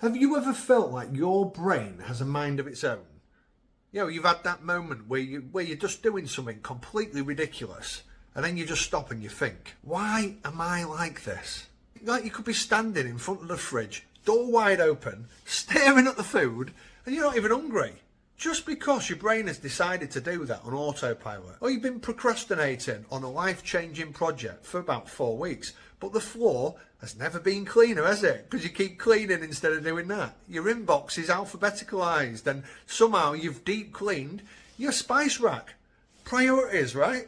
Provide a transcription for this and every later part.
Have you ever felt like your brain has a mind of its own? You know, you've had that moment where you're just doing something completely ridiculous, and then you just stop and you think, why am I like this? Like you could be standing in front of the fridge, door wide open, staring at the food, and you're not even hungry. Just because your brain has decided to do that on autopilot. Or you've been procrastinating on a life-changing project for about 4 weeks, but the floor has never been cleaner, has it? Because you keep cleaning instead of doing that. Your inbox is alphabeticalised, and somehow you've deep cleaned your spice rack. Priorities, right?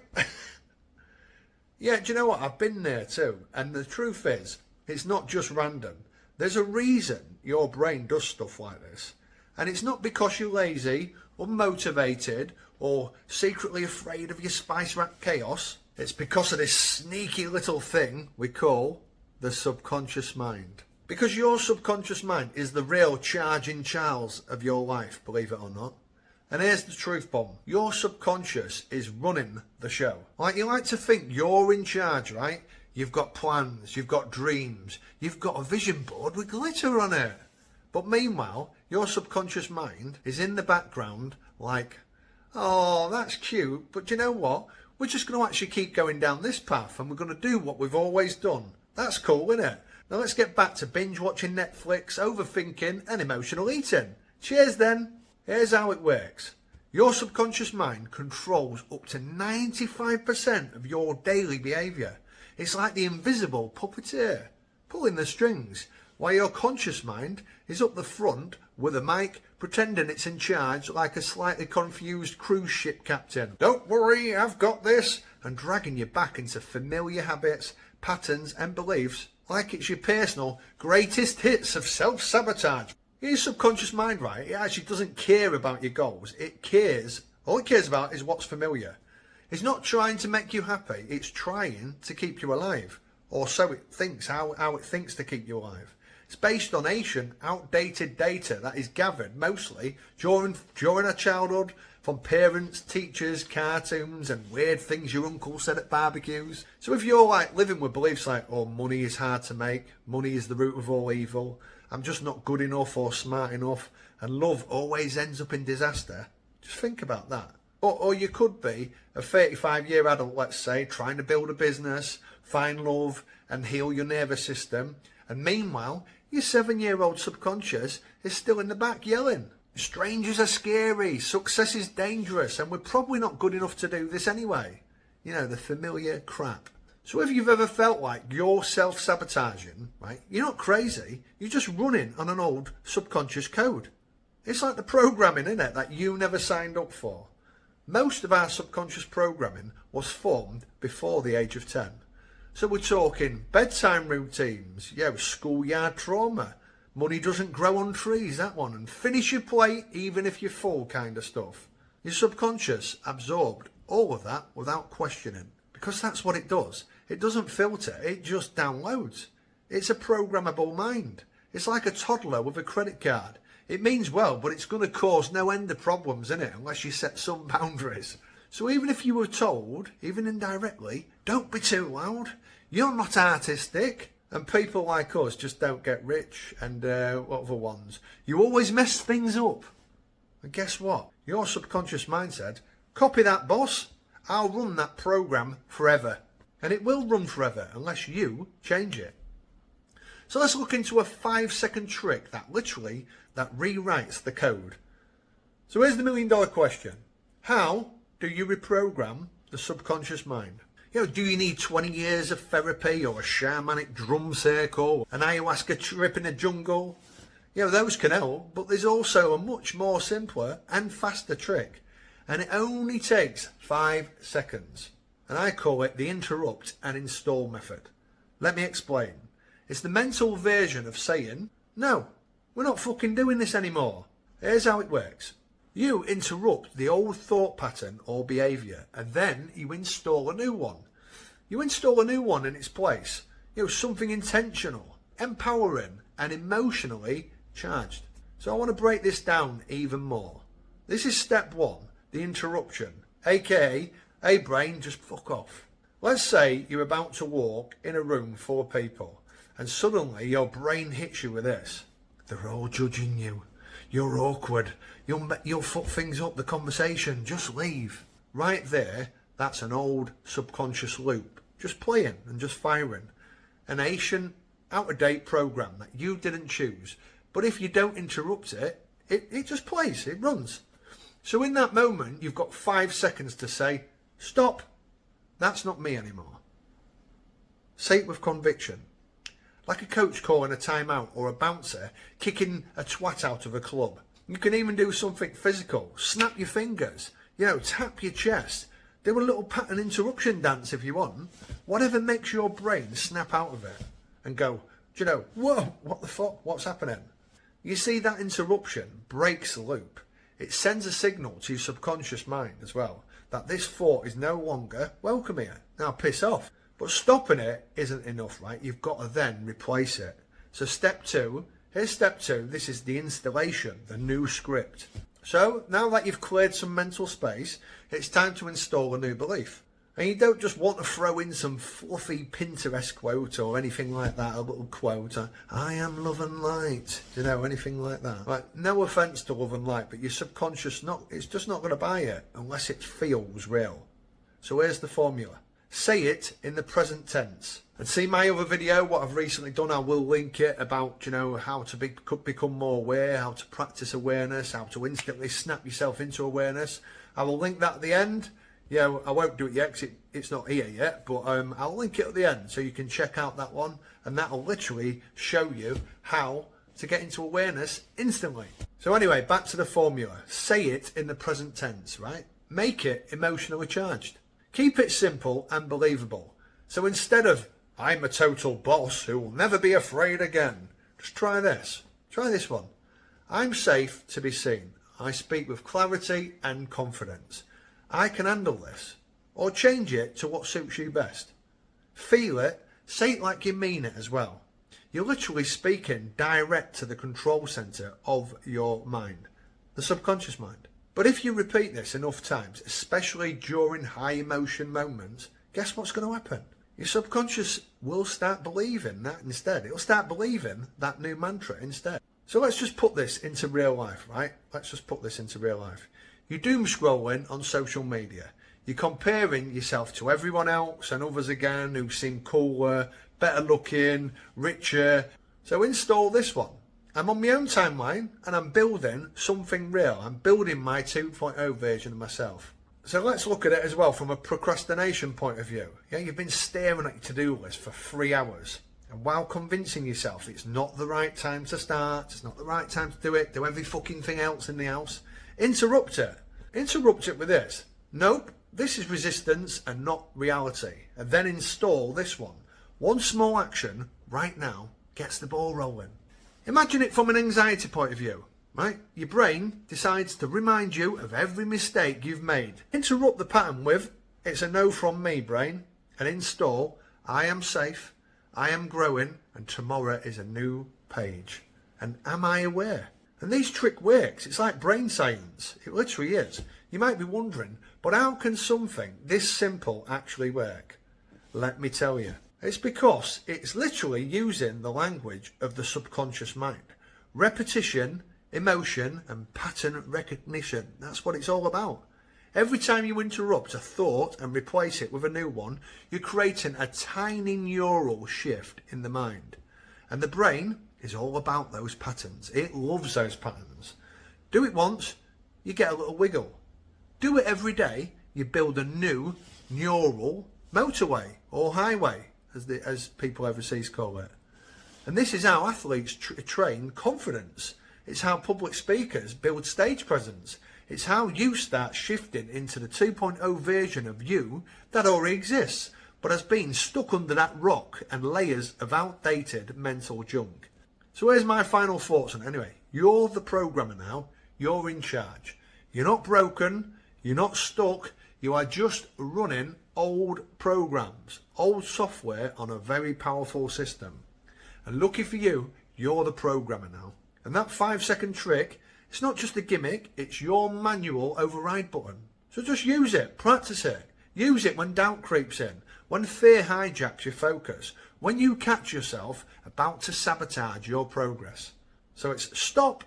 Yeah, do you know what? I've been there too. And the truth is, it's not just random. There's a reason your brain does stuff like this. And it's not because you're lazy, unmotivated, or secretly afraid of your spice rack chaos. It's because of this sneaky little thing we call the subconscious mind. Because your subconscious mind is the real charging Charles of your life, believe it or not. And here's the truth bomb. Your subconscious is running the show. Like, you like to think you're in charge, right? You've got plans, you've got dreams, you've got a vision board with glitter on it. But meanwhile, your subconscious mind is in the background like, oh, that's cute, but do you know what? We're just going to actually keep going down this path and we're going to do what we've always done. That's cool, isn't it? Now let's get back to binge watching Netflix, overthinking and emotional eating. Cheers then. Here's how it works. Your subconscious mind controls up to 95% of your daily behaviour. It's like the invisible puppeteer, pulling the strings, while your conscious mind is up the front with a mic, pretending it's in charge like a slightly confused cruise ship captain. Don't worry, I've got this, and dragging you back into familiar habits, patterns and beliefs like it's your personal greatest hits of self-sabotage. Your subconscious mind, right, it actually doesn't care about your goals. All it cares about is what's familiar. It's not trying to make you happy, it's trying to keep you alive. Or so it thinks, how it thinks to keep you alive. It's based on ancient, outdated data that is gathered mostly during our childhood from parents, teachers, cartoons and weird things your uncle said at barbecues. So if you're like living with beliefs like, oh, money is hard to make, money is the root of all evil, I'm just not good enough or smart enough, and love always ends up in disaster, just think about that. Or you could be a 35-year adult, let's say, trying to build a business, find love and heal your nervous system, and meanwhile your 7-year-old subconscious is still in the back yelling, strangers are scary, success is dangerous, and we're probably not good enough to do this anyway. You know, the familiar crap. So if you've ever felt like you're self-sabotaging, right, you're not crazy, you're just running on an old subconscious code. It's like the programming, isn't it, that you never signed up for. Most of our subconscious programming was formed before the age of 10. So we're talking bedtime routines, schoolyard trauma, money doesn't grow on trees, that one, and finish your plate even if you're full kind of stuff. Your subconscious absorbed all of that without questioning, because that's what it does. It doesn't filter, it just downloads. It's a programmable mind. It's like a toddler with a credit card. It means well, but it's going to cause no end of problems, innit, unless you set some boundaries. So even if you were told, even indirectly, don't be too loud, you're not artistic, and people like us just don't get rich, and what other ones? You always mess things up. And guess what? Your subconscious mind said, copy that, boss. I'll run that program forever. And it will run forever unless you change it. So let's look into a 5-second trick that rewrites the code. So here's the $1 million question. How do you reprogram the subconscious mind? Do you need 20 years of therapy or a shamanic drum circle, an ayahuasca trip in the jungle? Those can help, but there's also a much more simpler and faster trick. And it only takes 5 seconds. And I call it the interrupt and install method. Let me explain. It's the mental version of saying, no, we're not fucking doing this anymore. Here's how it works. You interrupt the old thought pattern or behaviour, and then you install a new one. You install a new one in its place. Something intentional, empowering, and emotionally charged. So I want to break this down even more. This is step 1, the interruption, aka, hey brain, just fuck off. Let's say you're about to walk in a room full of people, and suddenly your brain hits you with this. They're all judging you. You're awkward. You'll fuck things up, the conversation. Just leave. Right there, that's an old subconscious loop. Just playing and just firing. An ancient, out-of-date program that you didn't choose. But if you don't interrupt it, it just plays. It runs. So in that moment, you've got 5 seconds to say, stop. That's not me anymore. Say it with conviction. Like a coach calling a timeout or a bouncer kicking a twat out of a club. You can even do something physical. Snap your fingers. Tap your chest. Do a little pattern interruption dance if you want. Whatever makes your brain snap out of it and go, whoa, what the fuck? What's happening? You see, that interruption breaks the loop. It sends a signal to your subconscious mind as well that this thought is no longer welcome here. Now piss off. But stopping it isn't enough, right? You've got to then replace it. So step 2, here's step 2. This is the installation, the new script. So now that you've cleared some mental space, it's time to install a new belief. And you don't just want to throw in some fluffy Pinterest quote or anything like that, a little quote, I am love and light, anything like that. Like, no offence to love and light, but your subconscious, it's just not going to buy it unless it feels real. So here's the formula. Say it in the present tense. And see my other video, what I've recently done, I will link it about, how to become more aware, how to practice awareness, how to instantly snap yourself into awareness. I will link that at the end. I won't do it yet because it's not here yet, but I'll link it at the end so you can check out that one, and that'll literally show you how to get into awareness instantly. So anyway, back to the formula. Say it in the present tense, right? Make it emotionally charged. Keep it simple and believable. So instead of, I'm a total boss who will never be afraid again, just try this. Try this one. I'm safe to be seen. I speak with clarity and confidence. I can handle this. Or change it to what suits you best. Feel it. Say it like you mean it as well. You're literally speaking direct to the control centre of your mind, the subconscious mind. But if you repeat this enough times, especially during high emotion moments, guess what's going to happen? Your subconscious will start believing that instead. It'll start believing that new mantra instead. So let's just put this into real life, right? Let's just put this into real life. You're doom scrolling on social media. You're comparing yourself to everyone else and others again who seem cooler, better looking, richer. So install this one. I'm on my own timeline and I'm building something real. I'm building my 2.0 version of myself. So let's look at it as well from a procrastination point of view. You've been staring at your to-do list for 3 hours. And while convincing yourself it's not the right time to start, it's not the right time to do it, do every fucking thing else in the house, interrupt it. Interrupt it with this. Nope, this is resistance and not reality. And then install this one. One small action right now gets the ball rolling. Imagine it from an anxiety point of view, right? Your brain decides to remind you of every mistake you've made. Interrupt the pattern with, it's a no from me, brain, and install, I am safe, I am growing, and tomorrow is a new page. And am I aware? And this trick works. It's like brain science. It literally is. You might be wondering, but how can something this simple actually work? Let me tell you. It's because it's literally using the language of the subconscious mind. Repetition, emotion, and pattern recognition. That's what it's all about. Every time you interrupt a thought and replace it with a new one, you're creating a tiny neural shift in the mind. And the brain is all about those patterns. It loves those patterns. Do it once, you get a little wiggle. Do it every day, you build a new neural motorway or highway, as people overseas call it. And this is how athletes train confidence. It's how public speakers build stage presence. It's how you start shifting into the 2.0 version of you that already exists, but has been stuck under that rock and layers of outdated mental junk. So here's my final thoughts on it. Anyway, you're the programmer now. You're in charge. You're not broken. You're not stuck. You are just running old programs, old software on a very powerful system. And lucky for you, you're the programmer now. And that 5-second trick, it's not just a gimmick, it's your manual override button. So just use it, practice it. Use it when doubt creeps in, when fear hijacks your focus, when you catch yourself about to sabotage your progress. So it's stop,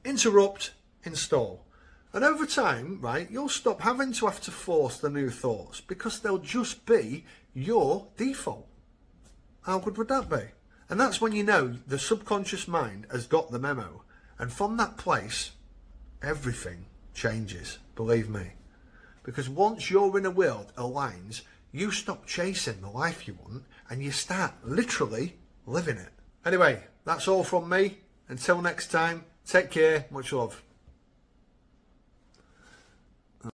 interrupt, install. And over time, right, you'll stop having to force the new thoughts because they'll just be your default. How good would that be? And that's when you know the subconscious mind has got the memo. And from that place, everything changes, believe me. Because once your inner world aligns, you stop chasing the life you want and you start literally living it. Anyway, that's all from me. Until next time, take care, much love.